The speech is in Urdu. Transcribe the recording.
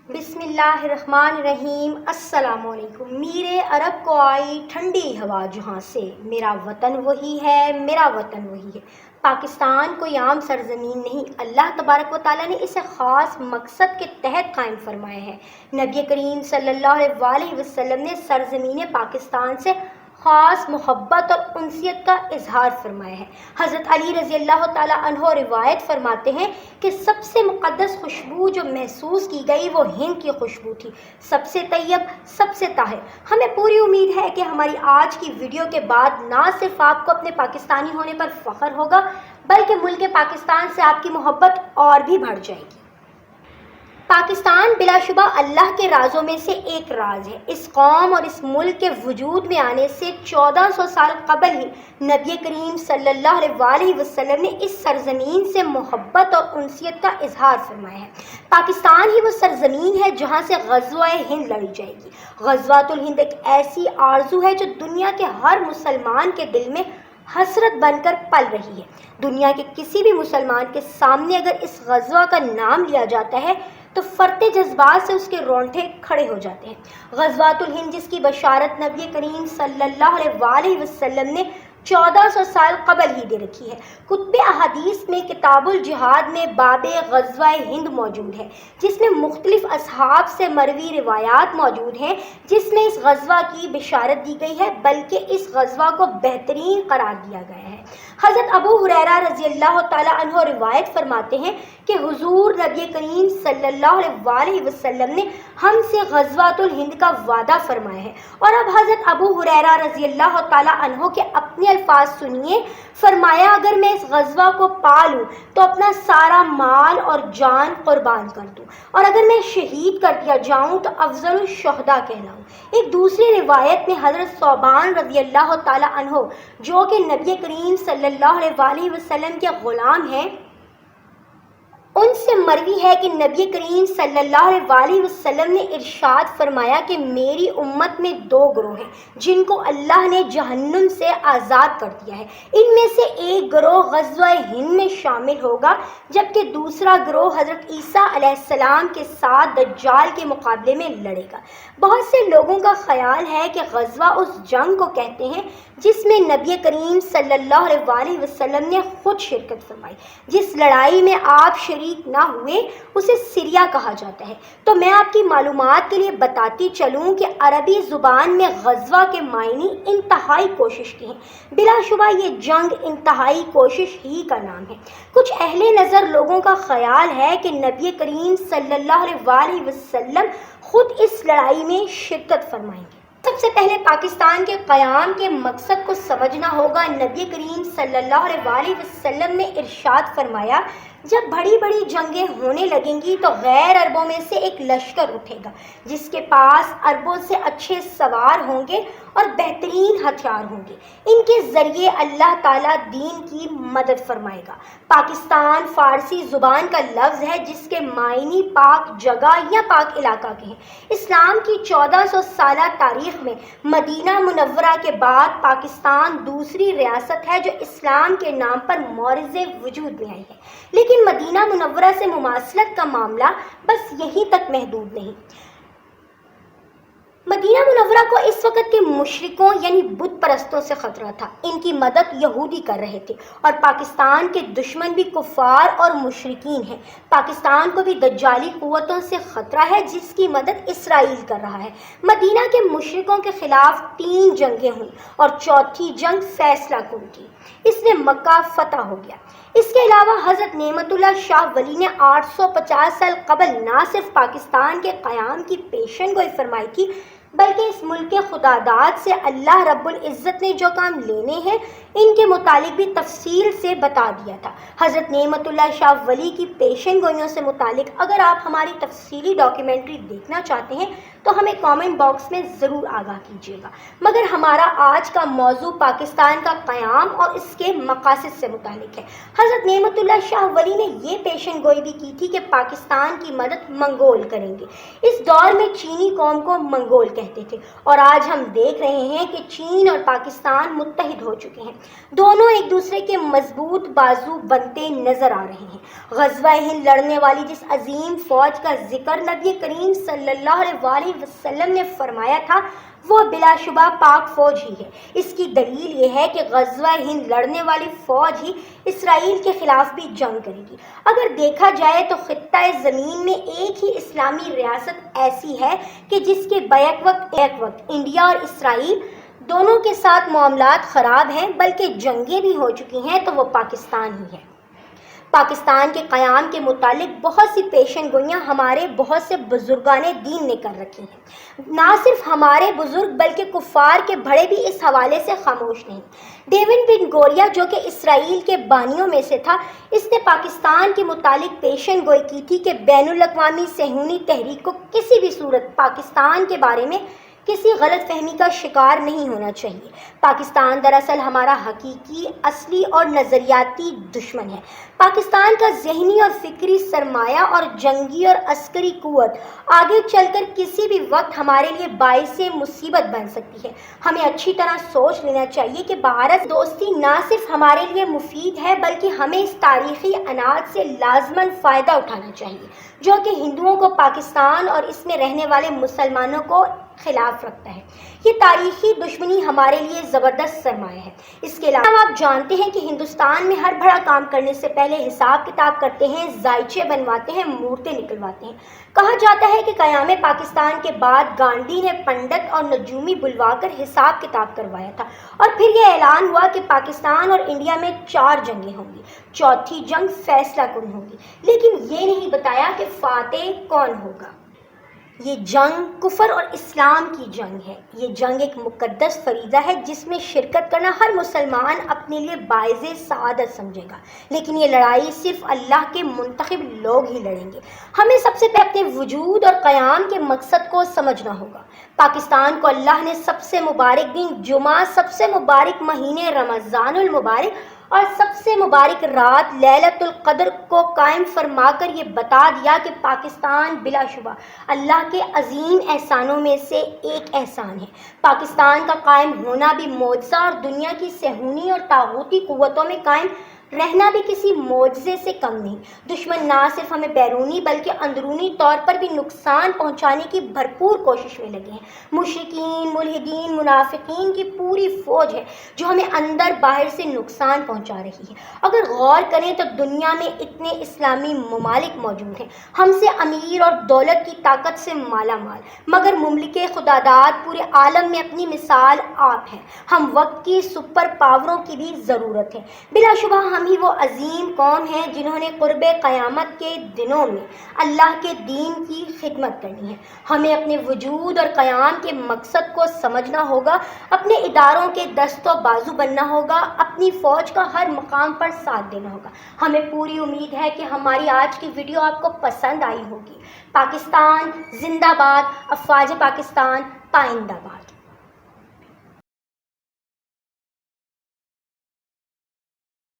بسم اللہ الرحمن الرحیم۔ السلام علیکم۔ میرے عرب کو آئی ٹھنڈی ہوا جہاں سے، میرا وطن وہی ہے، میرا وطن وہی ہے۔ پاکستان کوئی عام سرزمین نہیں، اللہ تبارک و تعالیٰ نے اسے خاص مقصد کے تحت قائم فرمایا ہے۔ نبی کریم صلی اللہ علیہ وسلم نے سرزمین پاکستان سے خاص محبت اور انسیت کا اظہار فرمایا ہے۔ حضرت علی رضی اللہ تعالیٰ عنہ روایت فرماتے ہیں کہ سب سے مقدس خوشبو جو محسوس کی گئی وہ ہند کی خوشبو تھی، سب سے طیب، سب سے طاہر۔ ہمیں پوری امید ہے کہ ہماری آج کی ویڈیو کے بعد نہ صرف آپ کو اپنے پاکستانی ہونے پر فخر ہوگا بلکہ ملک پاکستان سے آپ کی محبت اور بھی بڑھ جائے گی۔ پاکستان بلا شبہ اللہ کے رازوں میں سے ایک راز ہے۔ اس قوم اور اس ملک کے وجود میں آنے سے 1400 سال قبل ہی نبی کریم صلی اللہ علیہ وسلم نے اس سرزمین سے محبت اور انسیت کا اظہار فرمایا ہے۔ پاکستان ہی وہ سرزمین ہے جہاں سے غزوہ ہند لڑی جائے گی۔ غزوۃ الہند ایک ایسی آرزو ہے جو دنیا کے ہر مسلمان کے دل میں حسرت بن کر پل رہی ہے۔ دنیا کے کسی بھی مسلمان کے سامنے اگر اس غزوہ کا نام لیا جاتا ہے تو فرتے جذبات سے اس کے رونگٹے کھڑے ہو جاتے ہیں۔ غزوۃ الہند جس کی بشارت نبی کریم صلی اللہ علیہ وسلم نے 1400 سال قبل ہی دے رکھی ہے۔ کتب احادیث میں کتاب الجہاد میں باب غزوہ ہند موجود ہے، جس میں مختلف اصحاب سے مروی روایات موجود ہیں، جس میں اس غزوہ کی بشارت دی گئی ہے، بلکہ اس غزوہ کو بہترین قرار دیا گیا ہے۔ حضرت ابو ہریرہ رضی اللہ تعالیٰ عنہ روایت فرماتے ہیں کہ حضور نبی کریم صلی اللہ علیہ وسلم نے ہم سے غزوۃ الہند کا وعدہ فرمایا ہے۔ اور اب حضرت ابو ہریرہ رضی اللہ تعالیٰ عنہ کے اپنے الفاظ سنیے۔ فرمایا اگر میں اس غزوہ کو پا لوں تو اپنا سارا مال اور جان قربان کر دوں، اور اگر میں شہید کر دیا جاؤں تو افضل الشہداء کہلاؤں۔ ایک دوسری روایت میں حضرت ثوبان رضی اللہ تعالیٰ عنہ جو کہ نبی کریم صلی اللہ علیہ وسلم کے غلام ہیں، ان سے مروی ہے کہ نبی کریم صلی اللہ علیہ وسلم نے ارشاد فرمایا کہ میری امت میں دو گروہ ہیں جن کو اللہ نے جہنم سے آزاد کر دیا ہے۔ ان میں سے ایک گروہ غزوہ ہند میں شامل ہوگا، جبکہ دوسرا گروہ حضرت عیسیٰ علیہ السلام کے ساتھ دجال کے مقابلے میں لڑے گا۔ بہت سے لوگوں کا خیال ہے کہ غزوہ اس جنگ کو کہتے ہیں جس میں نبی کریم صلی اللہ علیہ وسلم نے خود شرکت فرمائی۔ جس لڑائی میں آپ شریک نہ ہوئے اسے سریا کہا جاتا ہے۔ تو میں آپ کی معلومات کے لیے بتاتی چلوں کہ عربی زبان میں غزوہ کے معنی انتہائی کوشش کے ہیں۔ بلا شبہ یہ جنگ انتہائی کوشش ہی کا نام ہے۔ کچھ اہل نظر لوگوں کا خیال ہے کہ نبی کریم صلی اللہ علیہ وسلم خود اس لڑائی میں شرکت فرمائیں گے۔ سب سے پہلے پاکستان کے قیام کے مقصد کو سمجھنا ہوگا۔ نبی کریم صلی اللہ علیہ وسلم نے ارشاد فرمایا جب بڑی بڑی جنگیں ہونے لگیں گی تو غیر عربوں میں سے ایک لشکر اٹھے گا جس کے پاس عربوں سے اچھے سوار ہوں گے اور بہترین ہتھیار ہوں گے۔ ان کے ذریعے اللہ تعالیٰ دین کی مدد فرمائے گا۔ پاکستان فارسی زبان کا لفظ ہے جس کے معنی پاک جگہ یا پاک علاقہ کے ہیں۔ اسلام کی 1400 سالہ تاریخ میں مدینہ منورہ کے بعد پاکستان دوسری ریاست ہے جو اسلام کے نام پر معرض وجود میں آئی ہے، لیکن مدینہ منورہ سے مماثلت کا معاملہ بس یہیں تک محدود نہیں۔ مدینہ منورہ کو اس وقت کے مشرکوں یعنی بت پرستوں سے خطرہ تھا۔ ان کی مدد یہودی کر رہے تھے اور پاکستان کے دشمن بھی کفار اور مشرکین ہیں۔ پاکستان کو بھی دجالی قوتوں سے خطرہ ہے جس کی مدد اسرائیل کر رہا ہے۔ مدینہ کے مشرکوں کے خلاف 3 جنگیں ہوئیں اور چوتھی جنگ فیصلہ کن کی۔ اس میں مکہ فتح ہو گیا۔ اس کے علاوہ حضرت نعمت اللہ شاہ ولی نے 850 سال قبل نہ صرف پاکستان کے قیام کی پیشن گوئی فرمائی تھی بلکہ اس ملک کے خداداد سے اللہ رب العزت نے جو کام لینے ہیں ان کے متعلق بھی تفصیل سے بتا دیا تھا۔ حضرت نعمت اللہ شاہ ولی کی پیشن گوئیوں سے متعلق اگر آپ ہماری تفصیلی ڈاکیومنٹری دیکھنا چاہتے ہیں تو ہمیں کامنٹ باکس میں ضرور آگاہ کیجیے گا۔ مگر ہمارا آج کا موضوع پاکستان کا قیام اور اس کے مقاصد سے متعلق ہے۔ حضرت نعمت اللہ شاہ ولی نے یہ پیشن گوئی بھی کی تھی کہ پاکستان کی مدد منگول کریں گے۔ اس دور میں چینی قوم کو منگول کہتے تھے، اور آج ہم دیکھ رہے ہیں کہ چین اور پاکستان متحد ہو چکے ہیں، دونوں ایک دوسرے کے مضبوط بازو بنتے نظر آ رہے ہیں۔ غزوہ ہند لڑنے والی جس عظیم فوج کا ذکر نبی کریم صلی اللہ علیہ وسلم نے فرمایا تھا، وہ بلا شبہ پاک فوج ہی ہے۔ اس کی دلیل یہ ہے کہ غزوہ ہند لڑنے والی فوج ہی اسرائیل کے خلاف بھی جنگ کرے گی۔ اگر دیکھا جائے تو خطہ زمین میں ایک ہی اسلامی ریاست ایسی ہے کہ جس کے بیک وقت انڈیا اور اسرائیل دونوں کے ساتھ معاملات خراب ہیں، بلکہ جنگیں بھی ہو چکی ہیں، تو وہ پاکستان ہی ہے۔ پاکستان کے قیام کے متعلق بہت سی پیشن گوئیاں ہمارے بہت سے بزرگان دین نے کر رکھی ہیں۔ نہ صرف ہمارے بزرگ بلکہ کفار کے بڑے بھی اس حوالے سے خاموش نہیں۔ ڈیوڈ بن گوریا، جو کہ اسرائیل کے بانیوں میں سے تھا، اس نے پاکستان کے متعلق پیشن گوئی کی تھی کہ بین الاقوامی صہیونی تحریک کو کسی بھی صورت پاکستان کے بارے میں کسی غلط فہمی کا شکار نہیں ہونا چاہیے۔ پاکستان دراصل ہمارا حقیقی، اصلی اور نظریاتی دشمن ہے۔ پاکستان کا ذہنی اور فکری سرمایہ اور جنگی اور عسکری قوت آگے چل کر کسی بھی وقت ہمارے لیے باعث مصیبت بن سکتی ہے۔ ہمیں اچھی طرح سوچ لینا چاہیے کہ بھارت دوستی نہ صرف ہمارے لیے مفید ہے، بلکہ ہمیں اس تاریخی عناد سے لازماً فائدہ اٹھانا چاہیے، جو کہ ہندوؤں کو پاکستان اور اس میں رہنے والے مسلمانوں کو خلاف رکھتا ہے۔ یہ تاریخی دشمنی ہمارے لیے زبردست سرمایہ ہے۔ اس کے علاوہ آپ جانتے ہیں کہ ہندوستان میں ہر بڑا کام کرنے سے پہلے حساب کتاب کرتے ہیں، ذائچے بنواتے ہیں، مورتیں نکلواتے ہیں۔ کہا جاتا ہے کہ قیام پاکستان کے بعد گاندھی نے پنڈت اور نجومی بلوا کر حساب کتاب کروایا تھا، اور پھر یہ اعلان ہوا کہ پاکستان اور انڈیا میں 4 جنگیں ہوں گی، چوتھی جنگ فیصلہ کن ہوگی، لیکن یہ نہیں بتایا کہ فاتح کون ہوگا۔ یہ جنگ کفر اور اسلام کی جنگ ہے۔ یہ جنگ ایک مقدس فریضہ ہے جس میں شرکت کرنا ہر مسلمان اپنے لیے باعث سعادت سمجھے گا، لیکن یہ لڑائی صرف اللہ کے منتخب لوگ ہی لڑیں گے۔ ہمیں سب سے پہلے اپنے وجود اور قیام کے مقصد کو سمجھنا ہوگا۔ پاکستان کو اللہ نے سب سے مبارک دن جمعہ، سب سے مبارک مہینے رمضان المبارک اور سب سے مبارک رات لیلۃ القدر کو قائم فرما کر یہ بتا دیا کہ پاکستان بلا شبہ اللہ کے عظیم احسانوں میں سے ایک احسان ہے۔ پاکستان کا قائم ہونا بھی معجزہ اور دنیا کی صہیونی اور طاغوتی قوتوں میں قائم رہنا بھی کسی معجزے سے کم نہیں۔ دشمن نہ صرف ہمیں بیرونی بلکہ اندرونی طور پر بھی نقصان پہنچانے کی بھرپور کوشش میں لگے ہیں۔ مشرکین، ملحدین، منافقین کی پوری فوج ہے جو ہمیں اندر باہر سے نقصان پہنچا رہی ہے۔ اگر غور کریں تو دنیا میں اتنے اسلامی ممالک موجود ہیں، ہم سے امیر اور دولت کی طاقت سے مالا مال، مگر مملک خداداد پورے عالم میں اپنی مثال آپ ہیں۔ ہم وقت کی سپر پاوروں کی بھی ضرورت ہے۔ بلا شبہ ہم ہی وہ عظیم قوم ہیں جنہوں نے قرب قیامت کے دنوں میں اللہ کے دین کی خدمت کرنی ہے۔ ہمیں اپنے وجود اور قیام کے مقصد کو سمجھنا ہوگا، اپنے اداروں کے دست و بازو بننا ہوگا، اپنی فوج کا ہر مقام پر ساتھ دینا ہوگا۔ ہمیں پوری امید ہے کہ ہماری آج کی ویڈیو آپ کو پسند آئی ہوگی۔ پاکستان زندہ باد، افواج پاکستان پائندہ باد۔